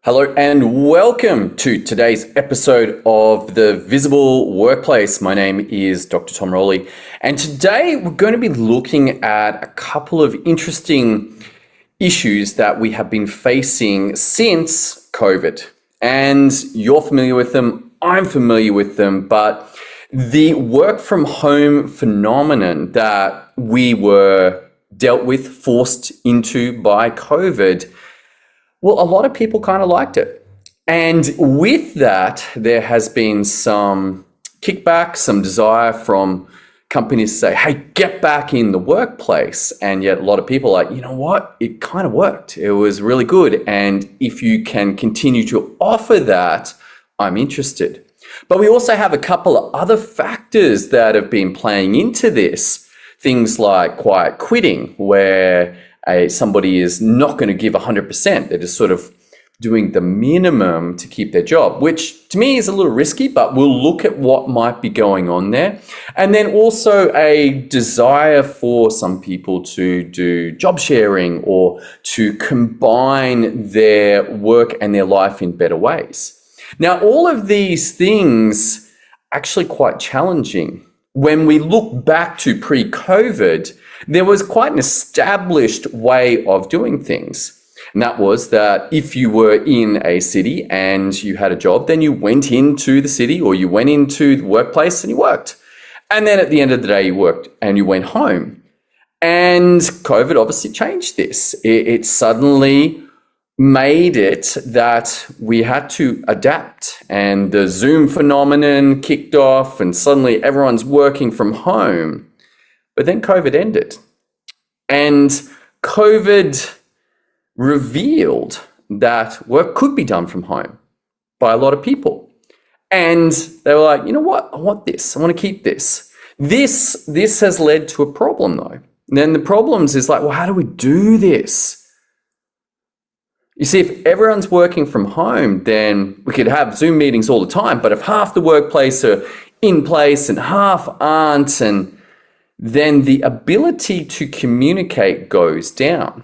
Hello and welcome to today's episode of The Visible Workplace. My name is Dr. Tom Rolley, and today we're going to be looking at a couple of interesting issues that we have been facing since COVID. And you're familiar with them, I'm familiar with them, but the work from home phenomenon that we were dealt with, forced into by COVID, well, a lot of people kind of liked it. And with that, there has been some kickback, some desire from companies to say, hey, get back in the workplace. And yet a lot of people are like, you know what? It kind of worked. It was really good. And if you can continue to offer that, I'm interested. But we also have a couple of other factors that have been playing into this. Things like quiet quitting, where somebody is not going to give 100%. They're just sort of doing the minimum to keep their job, which to me is a little risky, but we'll look at what might be going on there. And then also a desire for some people to do job sharing or to combine their work and their life in better ways. Now, all of these things are actually quite challenging. When we look back to pre-COVID, there was quite an established way of doing things. And that was that if you were in a city and you had a job, then you went into the city or you went into the workplace and you worked. And then at the end of the day, you worked and you went home. And COVID obviously changed this. It suddenly made it that we had to adapt, and the Zoom phenomenon kicked off and suddenly everyone's working from home. But then COVID ended, and COVID revealed that work could be done from home by a lot of people. And they were like, you know what? I want this. I want to keep this. This has led to a problem though. And then the problems is like, well, how do we do this? You see, if everyone's working from home, then we could have Zoom meetings all the time. But if half the workplace are in place and half aren't, and then the ability to communicate goes down.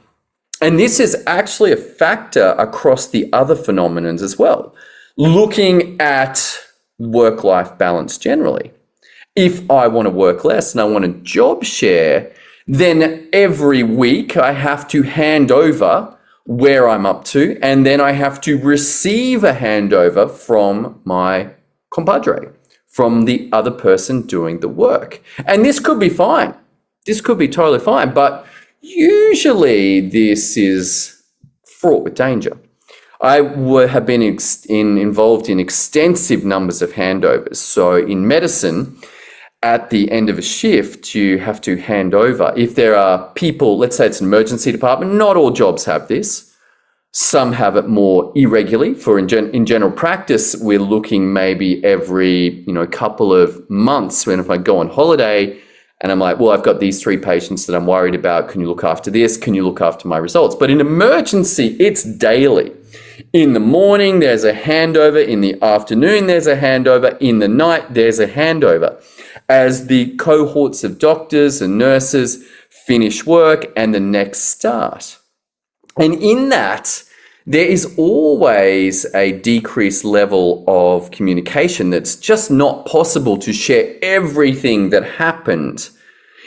And this is actually a factor across the other phenomenons as well. Looking at work-life balance generally. If I want to work less and I want to job share, then every week I have to hand over where I'm up to, and then I have to receive a handover from my compadre, from the other person doing the work. And this could be fine. This could be totally fine, but usually this is fraught with danger. I have been involved in extensive numbers of handovers. So in medicine, at the end of a shift, you have to hand over. If there are people, let's say it's an emergency department, not all jobs have this. Some have it more irregularly. In general practice, we're looking maybe every couple of months when if I go on holiday and I'm like, well, I've got these 3 patients that I'm worried about. Can you look after this? Can you look after my results? But in emergency, it's daily. In the morning, there's a handover. In the afternoon, there's a handover. In the night, there's a handover. As the cohorts of doctors and nurses finish work and the next start. And in that, there is always a decreased level of communication that's just not possible to share everything that happened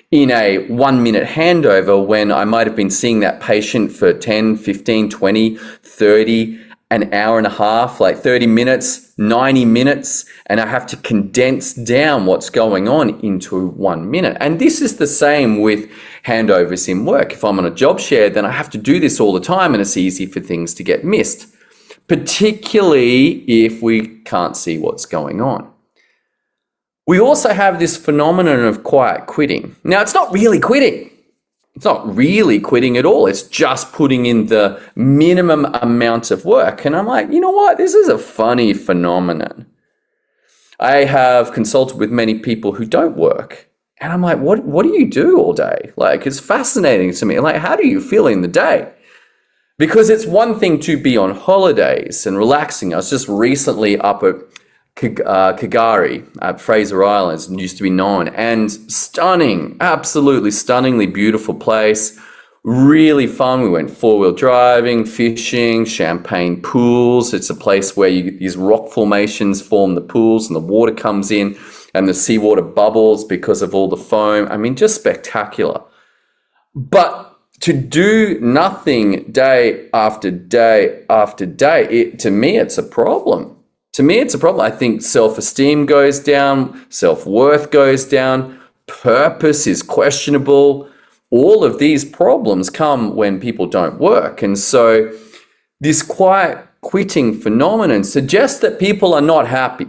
in a 1-minute handover when I might have been seeing that patient for 10, 15, 20, 30, an hour and a half, like 30 minutes, 90 minutes, and I have to condense down what's going on into 1 minute. And this is the same with handovers in work. If I'm on a job share, then I have to do this all the time, and it's easy for things to get missed, particularly if we can't see what's going on. We also have this phenomenon of quiet quitting. Now, it's not really quitting. It's not really quitting at all. It's just putting in the minimum amount of work. And I'm like, you know what? This is a funny phenomenon. I have consulted with many people who don't work. And I'm like, what do you do all day? Like, it's fascinating to me. Like, how do you feel in the day? Because it's one thing to be on holidays and relaxing. I was just recently up at Kagari at Fraser Islands, and used to be known, and stunning, absolutely stunningly beautiful place. Really fun. We went four-wheel driving, fishing, champagne pools. It's a place where these rock formations form the pools and the water comes in and the seawater bubbles because of all the foam. I mean, just spectacular. But to do nothing day after day after day, to me, it's a problem. To me, it's a problem. I think self-esteem goes down, self-worth goes down, purpose is questionable. All of these problems come when people don't work. And so this quiet quitting phenomenon suggests that people are not happy.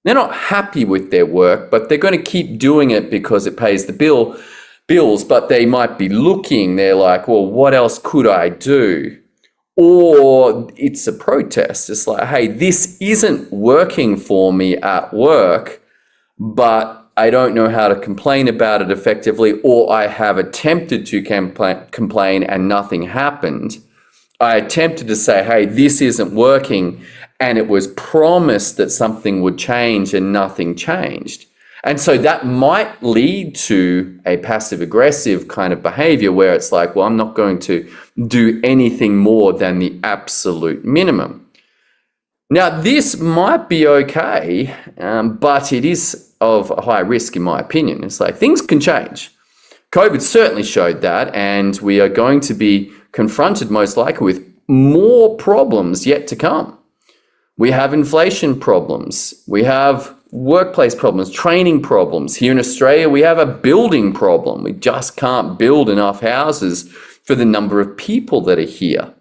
They're not happy with their work, but they're going to keep doing it because it pays the bills, but they might be looking, they're like, well, what else could I do? Or it's a protest. It's like, hey, this isn't working for me at work, but I don't know how to complain about it effectively, or I have attempted to complain and nothing happened. I attempted to say, hey, this isn't working, and it was promised that something would change and nothing changed. And so that might lead to a passive-aggressive kind of behavior where it's like, well, I'm not going to do anything more than the absolute minimum. Now, this might be okay, but it is of a high risk in my opinion. It's like things can change. COVID certainly showed that, and we are going to be confronted most likely with more problems yet to come. We have inflation problems. We have workplace problems, training problems. Here in Australia, we have a building problem. We just can't build enough houses for the number of people that are here.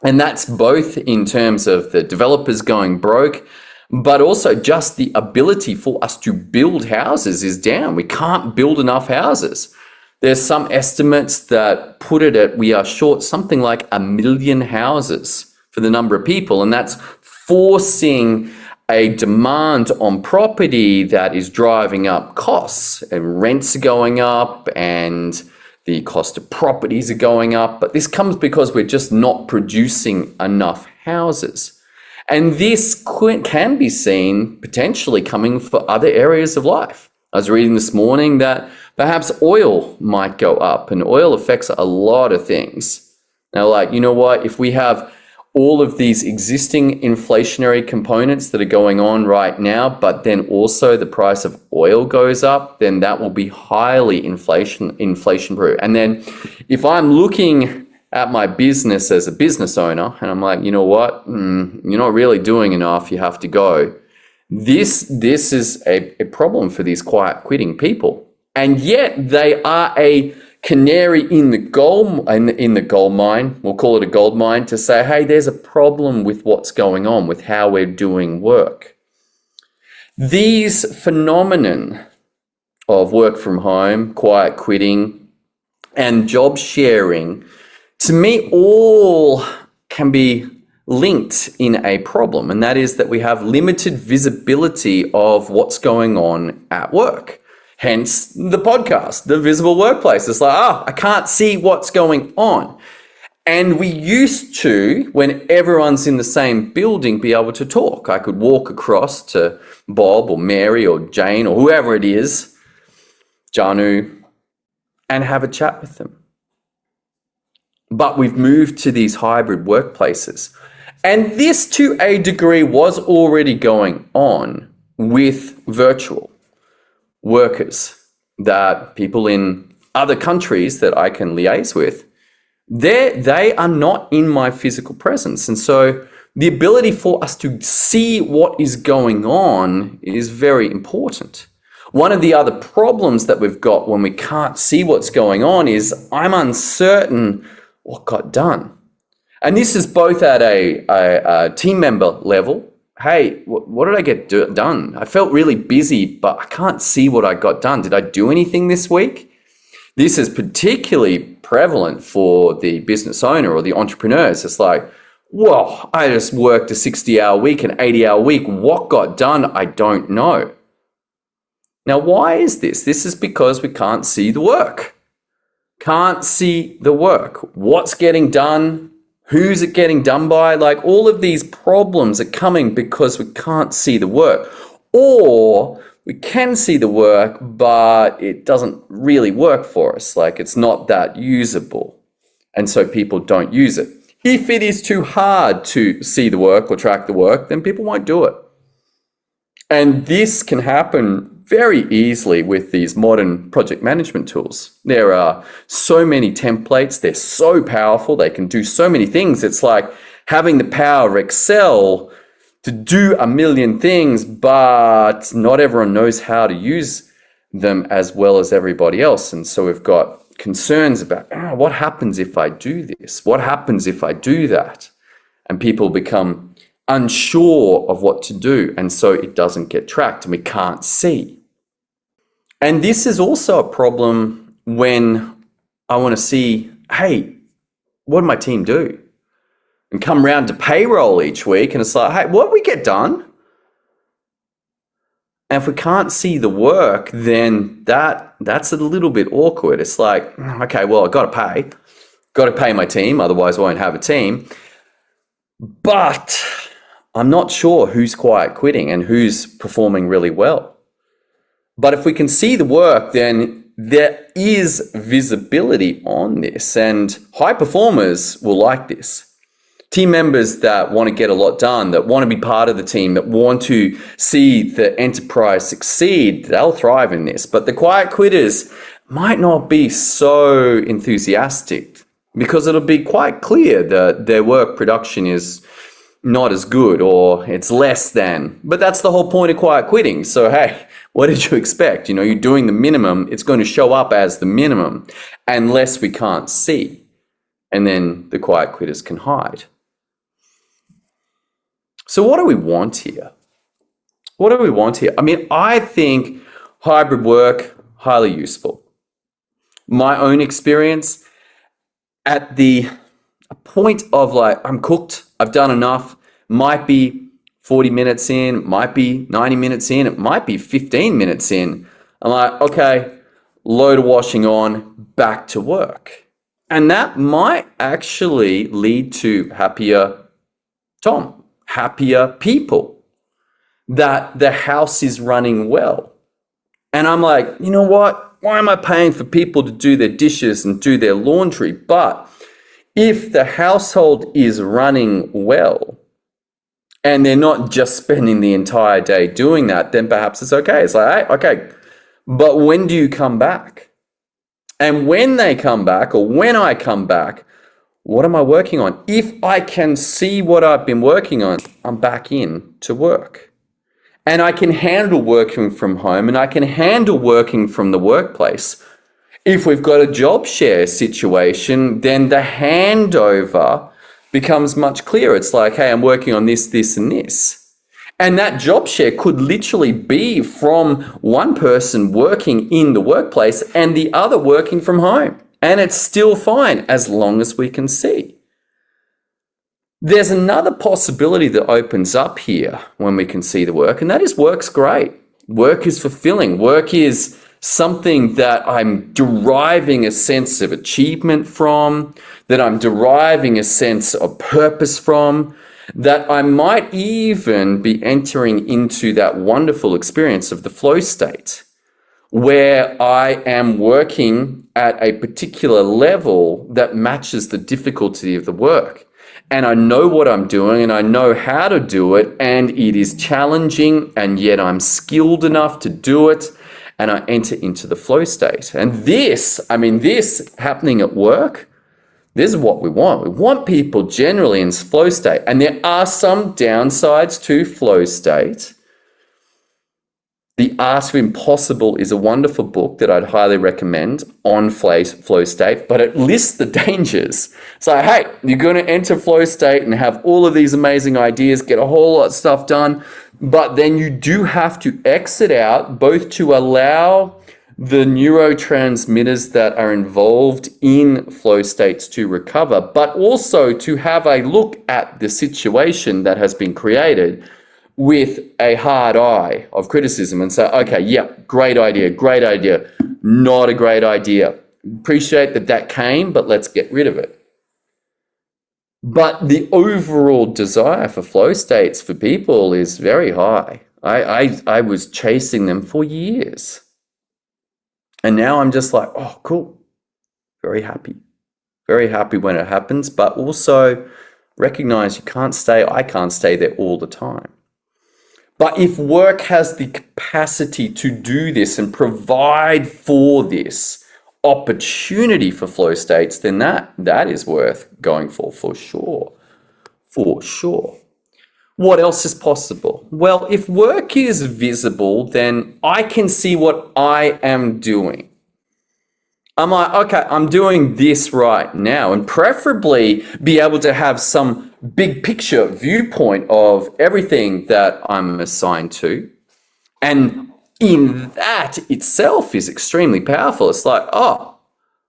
And that's both in terms of the developers going broke, but also just the ability for us to build houses is down. We can't build enough houses. There's some estimates that put it at, we are short something like 1 million houses for the number of people, and that's forcing a demand on property that is driving up costs, and rents are going up and the cost of properties are going up. But this comes because we're just not producing enough houses. And this can be seen potentially coming for other areas of life. I was reading this morning that perhaps oil might go up, and oil affects a lot of things. Now, like, you know what, if we have all of these existing inflationary components that are going on right now, but then also the price of oil goes up, then that will be highly inflation-proof. And then if I'm looking at my business as a business owner, and I'm like, you know what, you're not really doing enough, you have to go. This is a problem for these quiet quitting people. And yet they are a canary in the gold mine, we'll call it a gold mine, to say, hey, there's a problem with what's going on, with how we're doing work. These phenomenon of work from home, quiet quitting, and job sharing, to me, all can be linked in a problem, and that is that we have limited visibility of what's going on at work. Hence the podcast, The Visible Workplace. It's like, I can't see what's going on. And we used to, when everyone's in the same building, be able to talk. I could walk across to Bob or Mary or Jane or whoever it is, Janu, and have a chat with them. But we've moved to these hybrid workplaces. And this, to a degree, was already going on with virtual workers, that people in other countries that I can liaise with, they are not in my physical presence. And so the ability for us to see what is going on is very important. One of the other problems that we've got when we can't see what's going on is I'm uncertain what got done. And this is both at a team member level. Hey, what did I get done? I felt really busy, but I can't see what I got done. Did I do anything this week? This is particularly prevalent for the business owner or the entrepreneurs. It's like, whoa, I just worked a 60-hour week, an 80-hour week. What got done? I don't know. Now, why is this? This is because we can't see the work. Can't see the work. What's getting done? Who's it getting done by? Like, all of these problems are coming because we can't see the work. Or we can see the work, but it doesn't really work for us. Like, it's not that usable. And so people don't use it. If it is too hard to see the work or track the work, then people won't do it. And this can happen very easily with these modern project management tools. There are so many templates. They're so powerful. They can do so many things. It's like having the power of Excel to do a million things, but not everyone knows how to use them as well as everybody else. And so we've got concerns about what happens if I do this? What happens if I do that? And people become unsure of what to do. And so it doesn't get tracked and we can't see. And this is also a problem when I want to see, hey, what did my team do? And come around to payroll each week and it's like, hey, what did we get done? And if we can't see the work, then that's a little bit awkward. It's like, okay, well, I got to pay my team, otherwise I won't have a team. But I'm not sure who's quiet quitting and who's performing really well. But if we can see the work, then there is visibility on this, and high performers will like this. Team members that want to get a lot done, that want to be part of the team, that want to see the enterprise succeed, they'll thrive in this. But the quiet quitters might not be so enthusiastic because it'll be quite clear that their work production is not as good or it's less than. But that's the whole point of quiet quitting. So, hey, what did you expect? You're doing the minimum. It's going to show up as the minimum unless we can't see. And then the quiet quitters can hide. So what do we want here? What do we want here? I mean, I think hybrid work, highly useful. My own experience at the point of like, I'm cooked, I've done enough, might be 40 minutes in, might be 90 minutes in, it might be 15 minutes in. I'm like, okay, load of washing on, back to work. And that might actually lead to happier people, that the house is running well. And I'm like, you know what? Why am I paying for people to do their dishes and do their laundry? But if the household is running well and they're not just spending the entire day doing that, then perhaps it's okay. It's like, hey, okay, but when do you come back? And when they come back, or when I come back, what am I working on? If I can see what I've been working on, I'm back in to work. And I can handle working from home and I can handle working from the workplace. If we've got a job share situation, then the handover becomes much clearer. It's like, hey, I'm working on this, this, and this. And that job share could literally be from one person working in the workplace and the other working from home. And it's still fine as long as we can see. There's another possibility that opens up here when we can see the work, and that is work's great. Work is fulfilling. Work is something that I'm deriving a sense of achievement from, that I'm deriving a sense of purpose from, that I might even be entering into that wonderful experience of the flow state, where I am working at a particular level that matches the difficulty of the work. And I know what I'm doing and I know how to do it, and it is challenging, and yet I'm skilled enough to do it, and I enter into the flow state. And this happening at work, this is what we want. We want people generally in flow state. And there are some downsides to flow state. The Art of Impossible is a wonderful book that I'd highly recommend on flow state, but it lists the dangers. So, hey, you're going to enter flow state and have all of these amazing ideas, get a whole lot of stuff done, but then you do have to exit out, both to allow the neurotransmitters that are involved in flow states to recover, but also to have a look at the situation that has been created with a hard eye of criticism and say, okay, yeah, great idea, not a great idea. Appreciate that came, but let's get rid of it. But the overall desire for flow states for people is very high. I was chasing them for years. And now I'm just like, oh, cool, very happy. very happy when it happens, but also recognize I can't stay there all the time. But if work has the capacity to do this and provide for this opportunity for flow states, then that is worth going for sure. For sure. What else is possible? Well, if work is visible, then I can see what I am doing. I'm like, okay, I'm doing this right now, and preferably be able to have some big picture viewpoint of everything that I'm assigned to. And in that itself is extremely powerful. It's like, oh,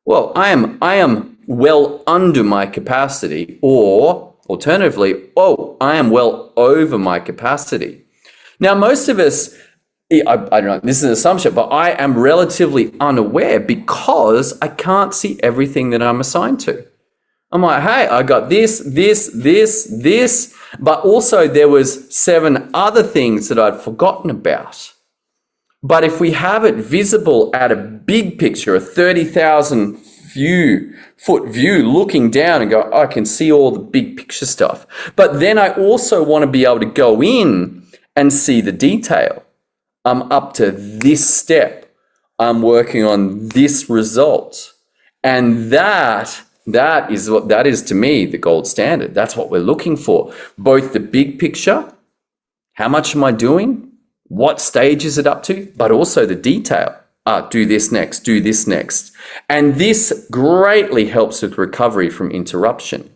well, I am well under my capacity, or alternatively, oh, I am well over my capacity. Now, most of us, I don't know, this is an assumption, but I am relatively unaware because I can't see everything that I'm assigned to. I'm like, hey, I got this, but also there was 7 other things that I'd forgotten about. But if we have it visible at a big picture, a 30,000 foot view looking down and go, oh, I can see all the big picture stuff. But then I also want to be able to go in and see the detail. I'm up to this step. I'm working on this result. And that is to me the gold standard. That's what we're looking for. Both the big picture, how much am I doing? What stage is it up to? But also the detail. Do this next, do this next. And this greatly helps with recovery from interruption.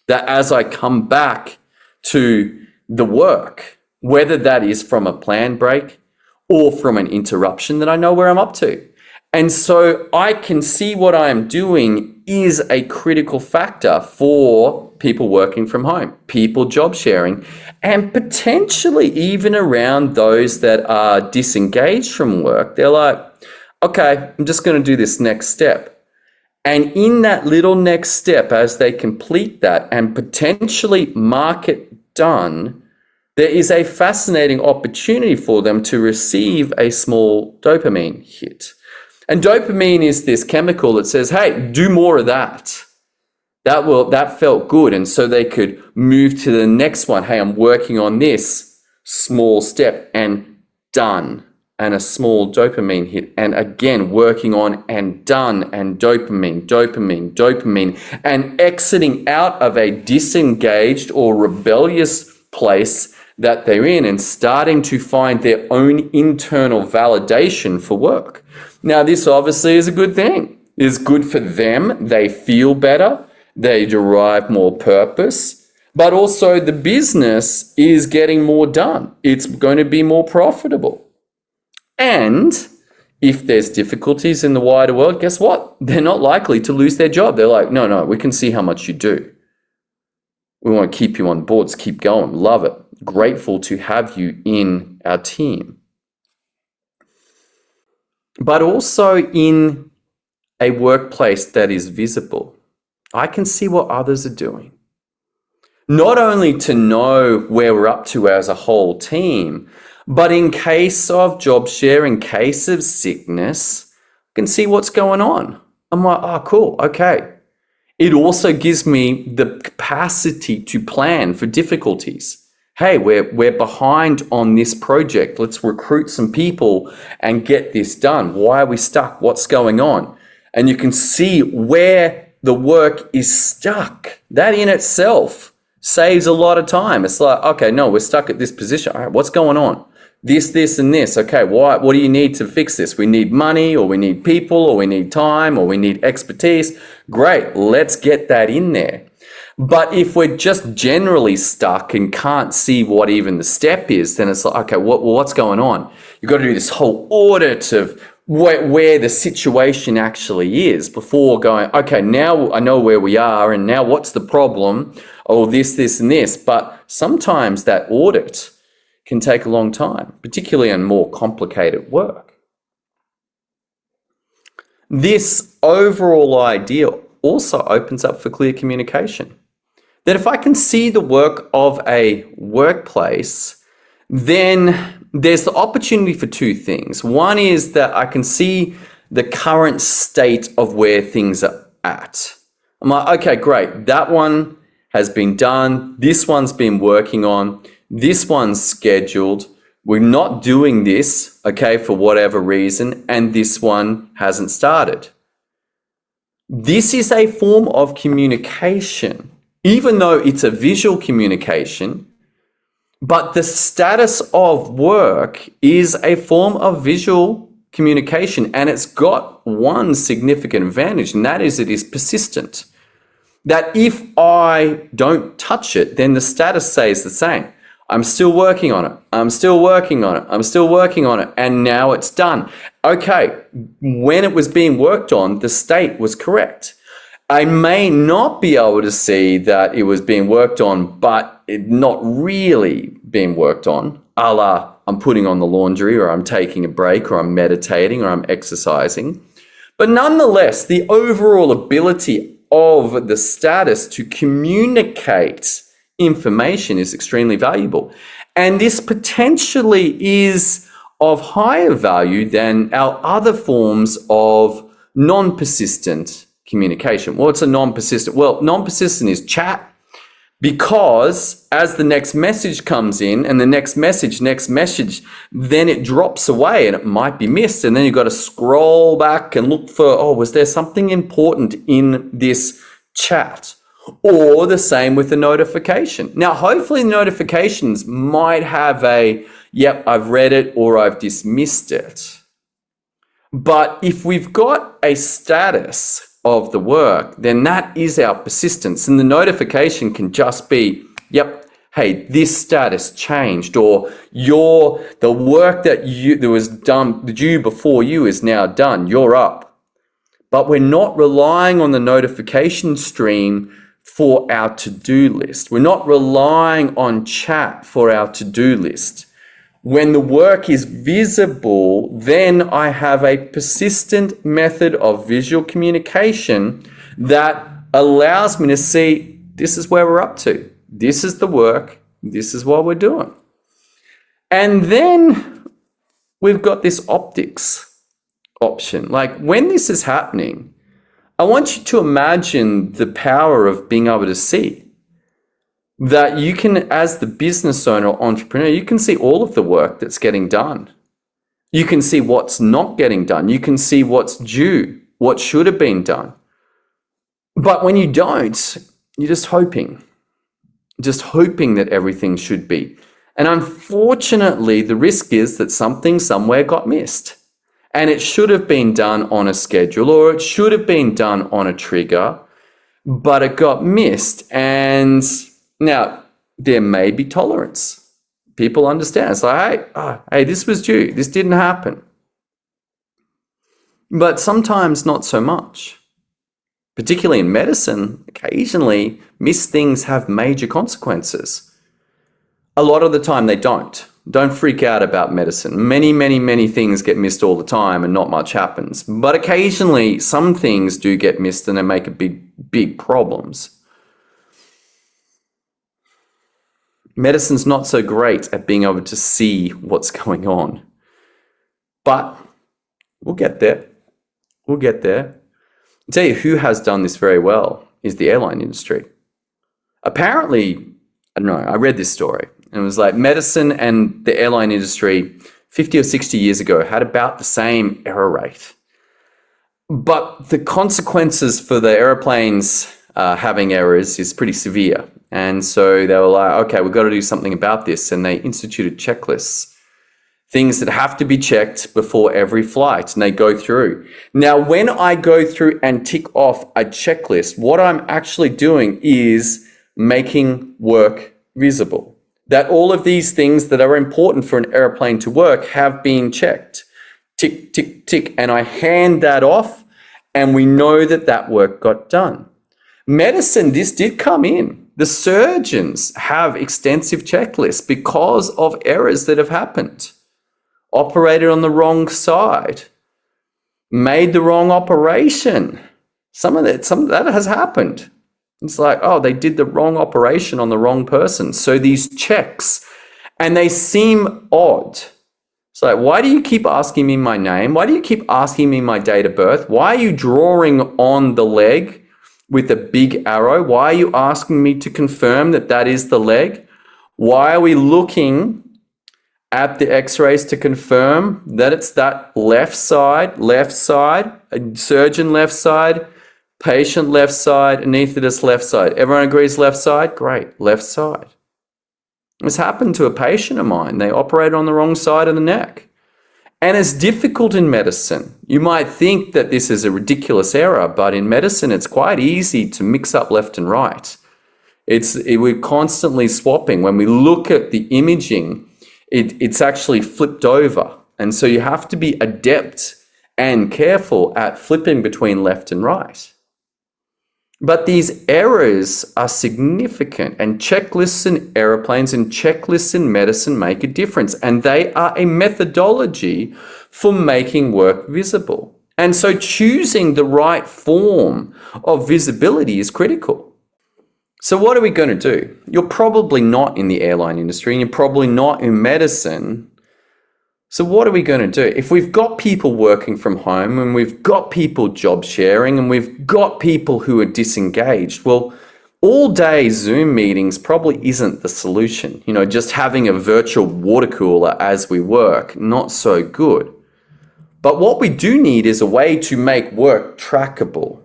That as I come back to the work, whether that is from a planned break or from an interruption, that I know where I'm up to. And so I can see what I am doing is a critical factor for people working from home, people job sharing, and potentially even around those that are disengaged from work. They're like, okay, I'm just going to do this next step. And in that little next step, as they complete that and potentially mark it done, there is a fascinating opportunity for them to receive a small dopamine hit. And dopamine is this chemical that says, hey, do more of that. That felt good. And so they could move to the next one. Hey, I'm working on this small step and done. And a small dopamine hit. And again, working on and done and dopamine, and exiting out of a disengaged or rebellious place that they're in and starting to find their own internal validation for work. Now, this obviously is a good thing. It's good for them. They feel better. They derive more purpose. But also the business is getting more done. It's going to be more profitable. And if there's difficulties in the wider world, guess what? They're not likely to lose their job. They're like, no, we can see how much you do. We want to keep you on board. Keep going. Love it. Grateful to have you in our team. But also in a workplace that is visible, I can see what others are doing. Not only to know where we're up to as a whole team, but in case of job share, in case of sickness, I can see what's going on. I'm like, oh, cool, okay. It also gives me the capacity to plan for difficulties. Hey, we're behind on this project. Let's recruit some people and get this done. Why are we stuck? What's going on? And you can see where the work is stuck. That in itself saves a lot of time. It's like, okay, no, we're stuck at this position. All right, what's going on? This, and this. Okay, what do you need to fix this? We need money, or we need people, or we need time, or we need expertise. Great, let's get that in there. But if we're just generally stuck and can't see what even the step is, then it's like, okay, what's going on? You've got to do this whole audit of where the situation actually is before going, okay, now I know where we are, and now what's the problem? Oh, this, and this. But sometimes that audit can take a long time, particularly on more complicated work. This overall idea also opens up for clear communication. That if I can see the work of a workplace, then there's the opportunity for 2 things. One is that I can see the current state of where things are at. I'm like, okay, great. That one has been done. This one's been working on. This one's scheduled. We're not doing this, okay, for whatever reason, and this one hasn't started. This is a form of communication, even though it's a visual communication, but the status of work is a form of visual communication, and it's got one significant advantage, and that is it is persistent. That if I don't touch it, then the status stays the same. I'm still working on it. I'm still working on it. I'm still working on it. And now it's done. Okay, when it was being worked on, the state was correct. I may not be able to see that it was being worked on, but it not really being worked on, a la I'm putting on the laundry, or I'm taking a break, or I'm meditating, or I'm exercising. But nonetheless, the overall ability of the status to communicate information is extremely valuable. And this potentially is of higher value than our other forms of non-persistent communication. What's a non-persistent? Well, non-persistent is chat, because as the next message comes in and the next message, then it drops away and it might be missed. And then you've got to scroll back and look for, oh, was there something important in this chat? Or the same with the notification. Now, hopefully notifications might have a, yep, I've read it or I've dismissed it. But if we've got a status of the work, then that is our persistence. And the notification can just be, yep, hey, this status changed, or the work that was done due before you is now done, you're up. But we're not relying on the notification stream for our to-do list. We're not relying on chat for our to-do list. When the work is visible, then I have a persistent method of visual communication that allows me to see, this is where we're up to. This is the work. This is what we're doing. And then we've got this optics option. Like when this is happening, I want you to imagine the power of being able to see. That you can, as the business owner or entrepreneur, you can see all of the work that's getting done. You can see what's not getting done. You can see what's due, what should have been done. But when you don't, you're just hoping that everything should be. And unfortunately, the risk is that something somewhere got missed. And it should have been done on a schedule, or it should have been done on a trigger, but it got missed. And now, there may be tolerance. People understand. It's like, hey, this was due. This didn't happen. But sometimes not so much. Particularly in medicine, occasionally missed things have major consequences. A lot of the time they don't. Don't freak out about medicine. Many things get missed all the time and not much happens. But occasionally some things do get missed and they make a big problems. Medicine's not so great at being able to see what's going on. But we'll get there. We'll get there. I'll tell you who has done this very well is the airline industry. Apparently, I don't know, I read this story, and it was like medicine and the airline industry 50 or 60 years ago had about the same error rate. But the consequences for the airplanes having errors is pretty severe. And so they were like, okay, we've got to do something about this. And they instituted checklists, things that have to be checked before every flight, and they go through. Now, when I go through and tick off a checklist, what I'm actually doing is making work visible. That all of these things that are important for an airplane to work have been checked. Tick, tick, tick. And I hand that off, and we know that that work got done. Medicine, this did come in. The surgeons have extensive checklists because of errors that have happened. Operated on the wrong side, made the wrong operation. Some of that has happened. It's like, oh, they did the wrong operation on the wrong person. So these checks, and they seem odd. It's like, why do you keep asking me my name? Why do you keep asking me my date of birth? Why are you drawing on the leg? with a big arrow? Why are you asking me to confirm that that is the leg? Why are we looking at the x-rays to confirm that it's that left side, surgeon left side, patient left side, anaesthetist left side? Everyone agrees left side? Great, left side. This happened to a patient of mine. They operated on the wrong side of the neck. And it's difficult in medicine. You might think that this is a ridiculous error, but in medicine, it's quite easy to mix up left and right. We're constantly swapping. When we look at the imaging, it's actually flipped over. And so you have to be adept and careful at flipping between left and right. But these errors are significant, and checklists in aeroplanes and checklists in medicine make a difference, and they are a methodology for making work visible. And so choosing the right form of visibility is critical. So what are we going to do? You're probably not in the airline industry, and you're probably not in medicine. So what are we going to do? If we've got people working from home, and we've got people job sharing, and we've got people who are disengaged, well, all day Zoom meetings probably isn't the solution. Just having a virtual water cooler as we work, not so good. But what we do need is a way to make work trackable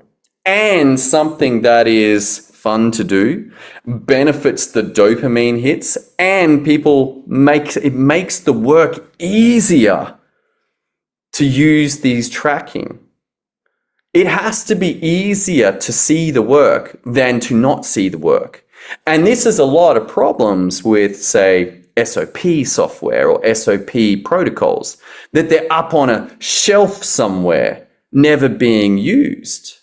and something that is fun to do, benefits the dopamine hits, and it makes the work easier to use these tracking. It has to be easier to see the work than to not see the work. And this is a lot of problems with, say, SOP software or SOP protocols, that they're up on a shelf somewhere, never being used.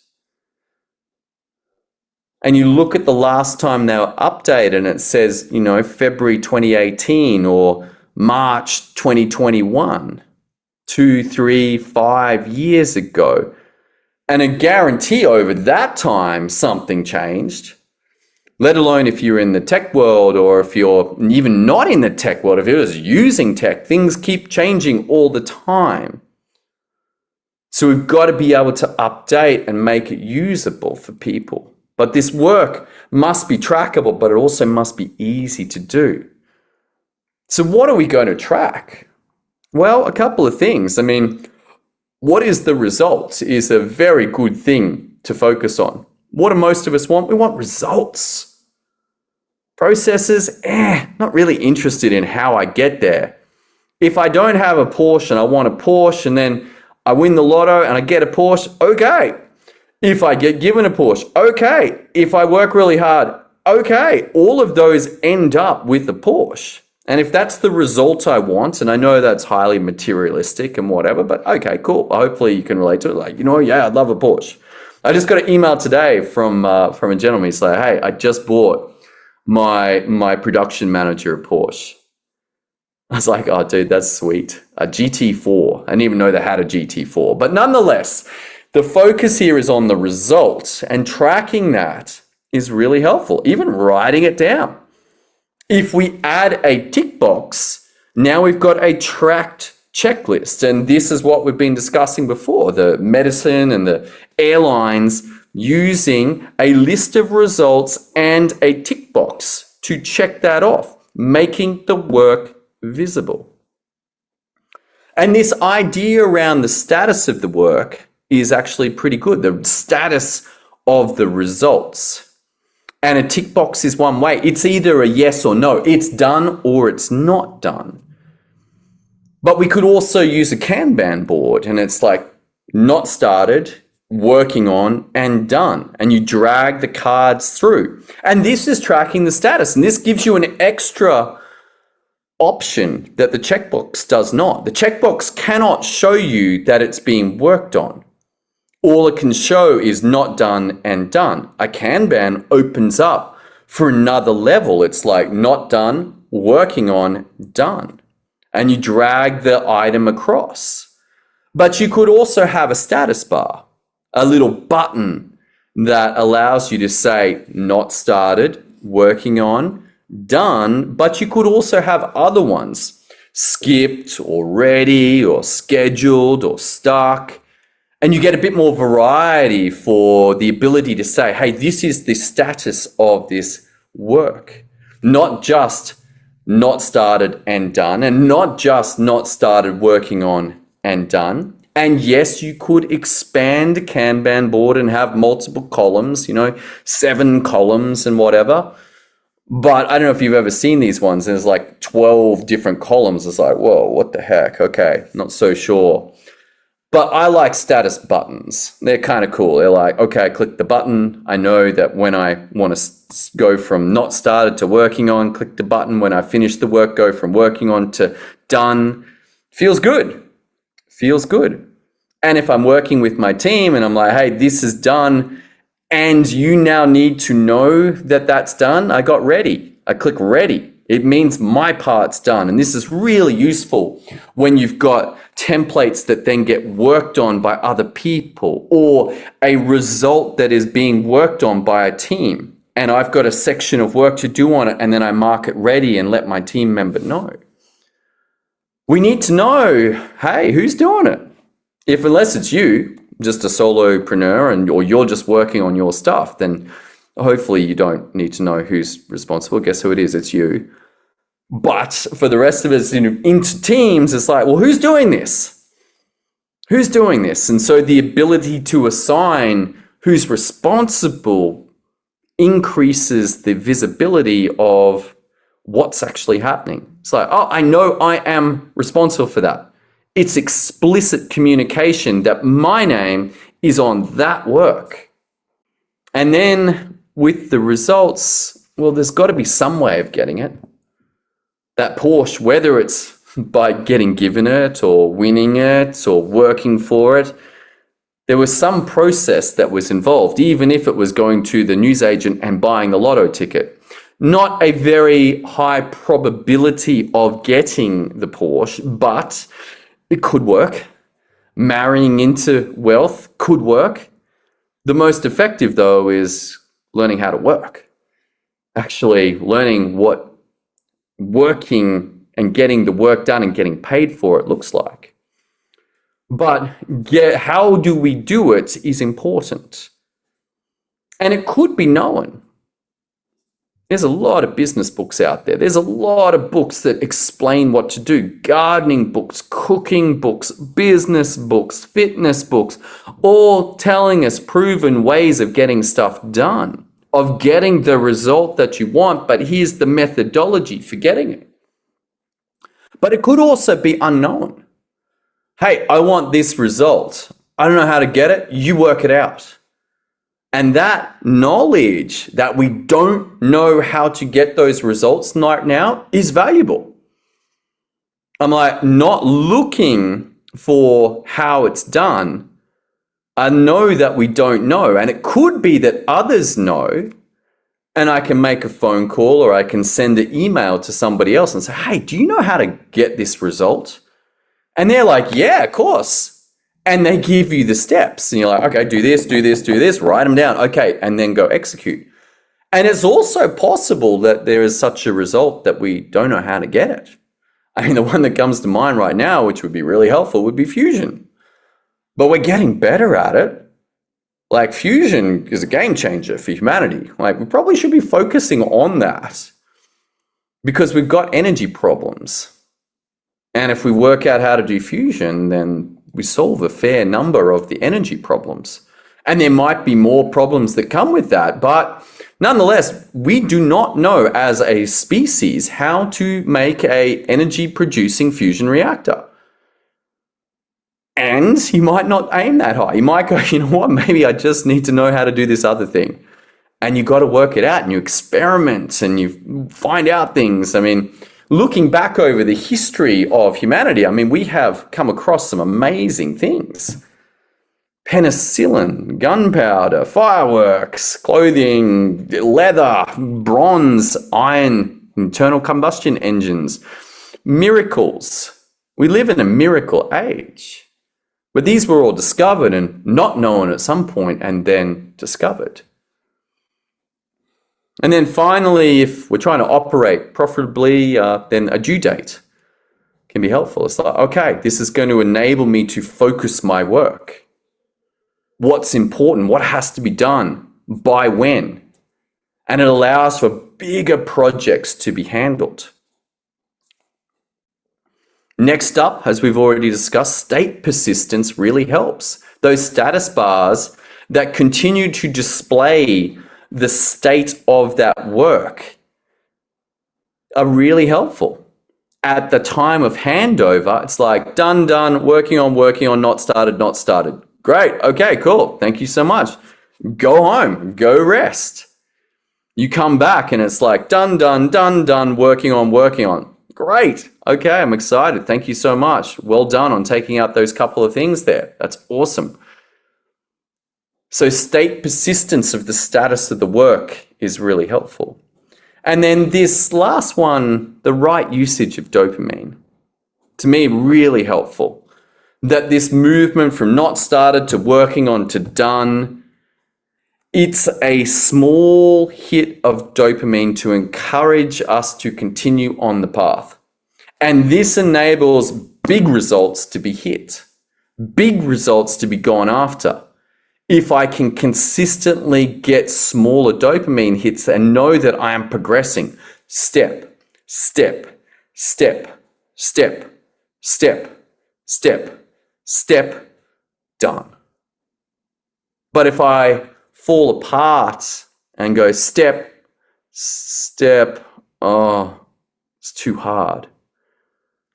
And you look at the last time they were updated and it says, February 2018 or March 2021, 2, 3, 5 years ago. And I guarantee over that time something changed, let alone if you're in the tech world, or if you're even not in the tech world, if you're just using tech, things keep changing all the time. So we've got to be able to update and make it usable for people. But this work must be trackable, but it also must be easy to do. So what are we going to track? Well, a couple of things. What is the results is a very good thing to focus on. What do most of us want? We want results. Processes, not really interested in how I get there. If I don't have a Porsche and I want a Porsche, and then I win the lotto and I get a Porsche, okay. If I get given a Porsche, okay. If I work really hard, okay. All of those end up with a Porsche. And if that's the result I want, and I know that's highly materialistic and whatever, but okay, cool. Hopefully you can relate to it. I'd love a Porsche. I just got an email today from a gentleman. He's like, hey, I just bought my production manager a Porsche. I was like, oh, dude, that's sweet. A GT4. I didn't even know they had a GT4. But nonetheless, the focus here is on the result, and tracking that is really helpful, even writing it down. If we add a tick box, now we've got a tracked checklist. And this is what we've been discussing before, the medicine and the airlines using a list of results and a tick box to check that off, making the work visible. And this idea around the status of the work is actually pretty good. The status of the results. And a tick box is one way. It's either a yes or no. It's done or it's not done. But we could also use a Kanban board, and it's like not started, working on, and done. And you drag the cards through. And this is tracking the status. And this gives you an extra option that the checkbox does not. The checkbox cannot show you that it's being worked on. All it can show is not done and done. A Kanban opens up for another level. It's like not done, working on, done. And you drag the item across. But you could also have a status bar, a little button that allows you to say not started, working on, done. But you could also have other ones, skipped or ready or scheduled or stuck. And you get a bit more variety for the ability to say, hey, this is the status of this work, not just not started and done, and not just not started working on and done. And yes, you could expand a Kanban board and have multiple columns, 7 columns and whatever. But I don't know if you've ever seen these ones. There's like 12 different columns. It's like, whoa, what the heck? Okay, not so sure. But I like status buttons. They're kind of cool. They're like, okay, I click the button. I know that when I want to go from not started to working on, click the button. When I finish the work, go from working on to done. Feels good. Feels good. And if I'm working with my team and I'm like, hey, this is done, and you now need to know that that's done, I got ready. I click ready. It means my part's done. And this is really useful when you've got templates that then get worked on by other people, or a result that is being worked on by a team. And I've got a section of work to do on it, and then I mark it ready and let my team member know. We need to know, hey, who's doing it? Unless it's you, just a solopreneur, or you're just working on your stuff, then hopefully you don't need to know who's responsible. Guess who it is? It's you. But for the rest of us into teams, it's like, well, who's doing this? Who's doing this? And so the ability to assign who's responsible increases the visibility of what's actually happening. It's like, oh, I know I am responsible for that. It's explicit communication that my name is on that work. And then with the results, well, there's got to be some way of getting it. That Porsche, whether it's by getting given it or winning it or working for it, there was some process that was involved, even if it was going to the newsagent and buying the lotto ticket. Not a very high probability of getting the Porsche, but it could work. Marrying into wealth could work. The most effective, though, is learning how to work. Actually learning what working and getting the work done and getting paid for it looks like. But how do we do it is important. And it could be known. There's a lot of business books out there. There's a lot of books that explain what to do. Gardening books, cooking books, business books, fitness books, all telling us proven ways of getting stuff done, of getting the result that you want, but here's the methodology for getting it. But it could also be unknown. Hey, I want this result. I don't know how to get it. You work it out. And that knowledge that we don't know how to get those results right now is valuable. I'm like not looking for how it's done. I know that we don't know. And it could be that others know, and I can make a phone call or I can send an email to somebody else and say, hey, do you know how to get this result? And they're like, yeah, of course. And they give you the steps and you're like, okay, do this, do this, do this, write them down. Okay. And then go execute. And it's also possible that there is such a result that we don't know how to get it. I mean, the one that comes to mind right now, which would be really helpful, would be fusion. But we're getting better at it. Like fusion is a game changer for humanity. Like we probably should be focusing on that because we've got energy problems. And if we work out how to do fusion, then we solve a fair number of the energy problems. And there might be more problems that come with that. But nonetheless, we do not know as a species how to make an energy producing fusion reactor. And you might not aim that high. You might go, you know what, maybe I just need to know how to do this other thing. And you got to work it out and you experiment and you find out things. I mean, looking back over the history of humanity, I mean, we have come across some amazing things. Penicillin, gunpowder, fireworks, clothing, leather, bronze, iron, internal combustion engines, miracles. We live in a miracle age. But these were all discovered and not known at some point and then discovered. And then finally, if we're trying to operate profitably, then a due date can be helpful. It's like, okay, this is going to enable me to focus my work. what's important, what has to be done, by when. And it allows for bigger projects to be handled. Next up, as we've already discussed, state persistence really helps. Those status bars that continue to display the state of that work are really helpful. At the time of handover, it's like done, working on, not started. Great, okay, cool, thank you so much. Go home, go rest. You come back and it's like done, working on. Great, okay, I'm excited, thank you so much. Well done on taking out those couple of things there. That's awesome. So state persistence of the status of the work is really helpful. And then this last one, the right usage of dopamine, to me, really helpful. That this movement from not started to working on to done, it's a small hit of dopamine to encourage us to continue on the path. And this enables big results to be hit, big results to be gone after. If I can consistently get smaller dopamine hits and know that I am progressing step, done. But if I fall apart and go step, oh, it's too hard.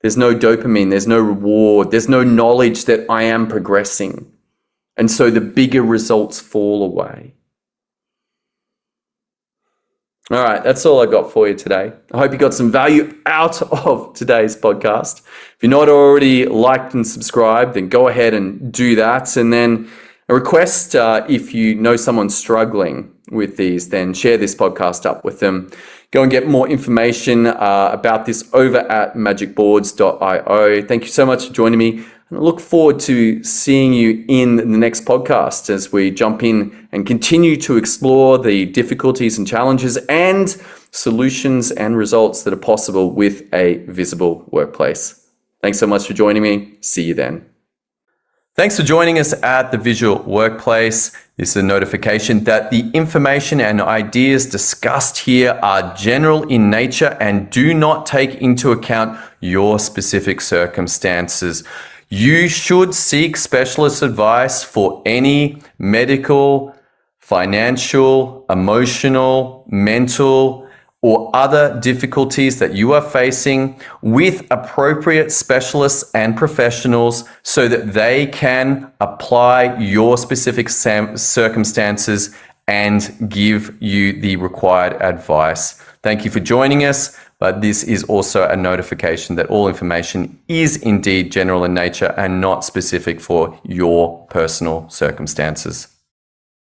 There's no dopamine, there's no reward, there's no knowledge that I am progressing. And so the bigger results fall away. All right, that's all I got for you today. I hope you got some value out of today's podcast. If you're not already liked and subscribed, then go ahead and do that. And then a request, if you know someone struggling with these, then share this podcast up with them. Go and get more information about this over at magicboards.io. Thank you so much for joining me. I look forward to seeing you in the next podcast as we jump in and continue to explore the difficulties and challenges and solutions and results that are possible with a visible workplace. Thanks so much for joining me. See you then. Thanks for joining us at the Visual Workplace. This is a notification that the information and ideas discussed here are general in nature and do not take into account your specific circumstances. You should seek specialist advice for any medical, financial, emotional, mental, or other difficulties that you are facing with appropriate specialists and professionals so that they can apply your specific circumstances and give you the required advice. Thank you for joining us, but this is also a notification that all information is indeed general in nature and not specific for your personal circumstances.